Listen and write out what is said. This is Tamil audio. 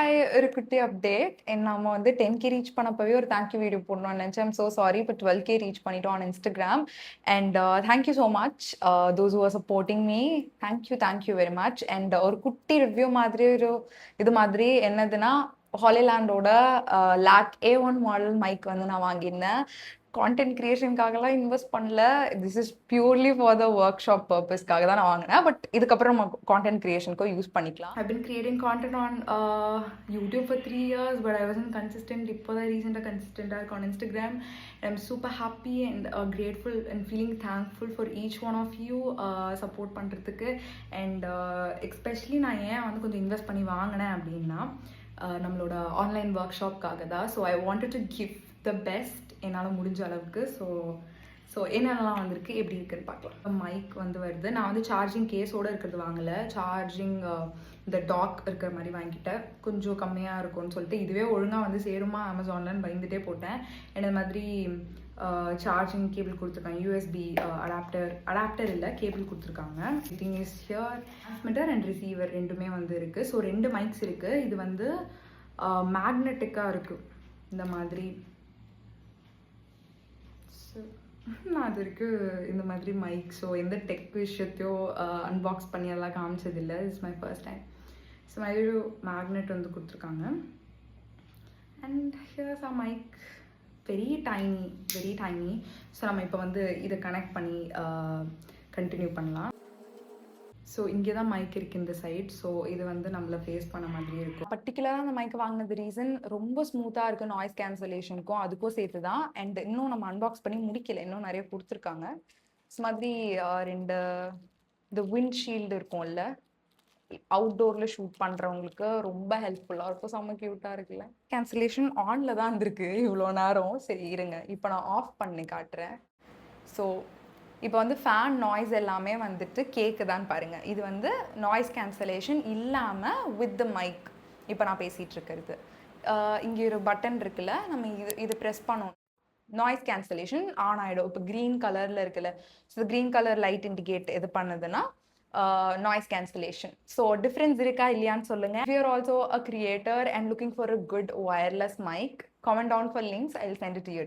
ஹாய், ஒரு குட்டி அப்டேட். நம்ம வந்து 10K ரீச் பண்ணப்பவே ஒரு தேங்க் யூ வீடியோ போடணும்னு நினைச்சேன். I'm so sorry. இப்போ 12K ரீச் பண்ணிட்டோம் on Instagram. And thank you so much those who are supporting me. Thank you very much. And ஒரு குட்டி ரிவ்யூ மாதிரி இது மாதிரி என்னதுன்னா, ஹாலிலாண்டோட லேக் A1 மாடல் மைக் வந்து நான் வாங்கியிருந்தேன். கான்டென்ட் கிரியேஷனுக்காகலாம் இன்வெஸ்ட் பண்ணல. This is purely for the work shop பர்பஸ்க்காக தான் நான் வாங்கினேன். பட் இதுக்கப்புறம் நம்ம கான்டென்ட் கிரியேஷனுக்கும் யூஸ் பண்ணிக்கலாம். I been creating content on YouTube for 3 years, but I wasn't consistent. இப்போ தான் ரீசெண்டாக கன்சிஸ்டண்டாக இருக்கு on Instagram. I'm super happy and grateful and feeling thankful for each one of you support பண்ணுறதுக்கு. அண்ட் எஸ்பெஷலி நான் ஏன் வந்து கொஞ்சம் இன்வெஸ்ட் பண்ணி வாங்கினேன் அப்படின்னா, நம்மளோட ஆன்லைன் ஒர்க் ஷாப்காக தான். So I wanted to give the best என்னால் முடிஞ்ச அளவுக்கு. ஸோ என்னென்னலாம் வந்திருக்கு, எப்படி இருக்குன்னு பார்க்கலாம். மைக் வந்து வருது. நான் வந்து சார்ஜிங் கேஸோடு இருக்கிறது வாங்கலை. சார்ஜிங் இந்த டாக் இருக்கிற மாதிரி வாங்கிட்டேன். கொஞ்சம் கம்மியாக இருக்கும்னு சொல்லிட்டு இதுவே ஒழுங்காக வந்து சேருமா அமேசான்லன்னு பயந்துட்டே போட்டேன். இந்த மாதிரி சார்ஜிங் கேபிள் கொடுத்துருக்காங்க. யூஎஸ்பி அடாப்டர் இல்லை, கேபிள் கொடுத்துருக்காங்க. Thing is here. Transmitter and receiver ரெண்டுமே வந்து இருக்குது. ஸோ 2 மைக்ஸ் இருக்குது. இது வந்து மேக்னெட்டிக்காக இருக்குது இந்த மாதிரி. நான் அது வரைக்கும் இந்த மாதிரி மைக் எந்த டெக் விஷயத்தையோ அன்பாக்ஸ் பண்ணி எல்லாம் காமிச்சதில்லை. It's my first time. So மாதிரி ஒரு மேக்னெட் வந்து கொடுத்துருக்காங்க. And here's a mic, very tiny. So நம்ம இப்போ வந்து இதை கனெக்ட் பண்ணி கண்டினியூ பண்ணலாம். ஸோ இங்கே தான் மைக் இருக்குது இந்த சைட். ஸோ இது வந்து நம்மளை ஃபேஸ் பண்ண மாதிரி இருக்கும். பர்டிகுலராக அந்த மைக் வாங்கினது ரீசன் ரொம்ப ஸ்மூத்தாக இருக்குது நாய்ஸ் கேன்சலேஷனுக்கும் அதுக்கும் சேர்த்து தான். அண்ட் இன்னும் நம்ம அன்பாக்ஸ் பண்ணி முடிக்கல, இன்னும் நிறைய கொடுத்துருக்காங்க. இது மாதிரி 2 இந்த விண்ட்ஷீல்டு இருக்கும்ல, அவுட்டோரில் ஷூட் பண்ணுறவங்களுக்கு ரொம்ப ஹெல்ப்ஃபுல்லாக இருக்கும். செம்ம க்யூட்டாக இருக்குல்ல. கேன்சலேஷன் ஆனில் தான் இருந்திருக்கு இவ்வளோ நேரம். சரி இருங்க, இப்போ நான் ஆஃப் பண்ணி காட்டுறேன். ஸோ இப்போ வந்து ஃபேன் நாய்ஸ் எல்லாமே வந்துட்டு கேட்குதான்னு பாருங்கள். இது வந்து நாய்ஸ் கேன்சலேஷன் இல்லாமல் வித் த மைக் இப்போ நான் பேசிகிட்டு இருக்கிறது. இங்கே ஒரு பட்டன் இருக்குல்ல, நம்ம இது ப்ரெஸ் பண்ணணும். நாய்ஸ் கேன்சலேஷன் ஆன் ஆகிடும். இப்போ க்ரீன் கலரில் இருக்குல்ல, so green colour light indicate எது பண்ணுதுன்னா நாய்ஸ் கேன்சலேஷன். ஸோ டிஃப்ரென்ஸ் இருக்கா இல்லையான்னு சொல்லுங்கள். We are also a creator and looking for a good wireless mic. Comment down for links. I'll send it to you.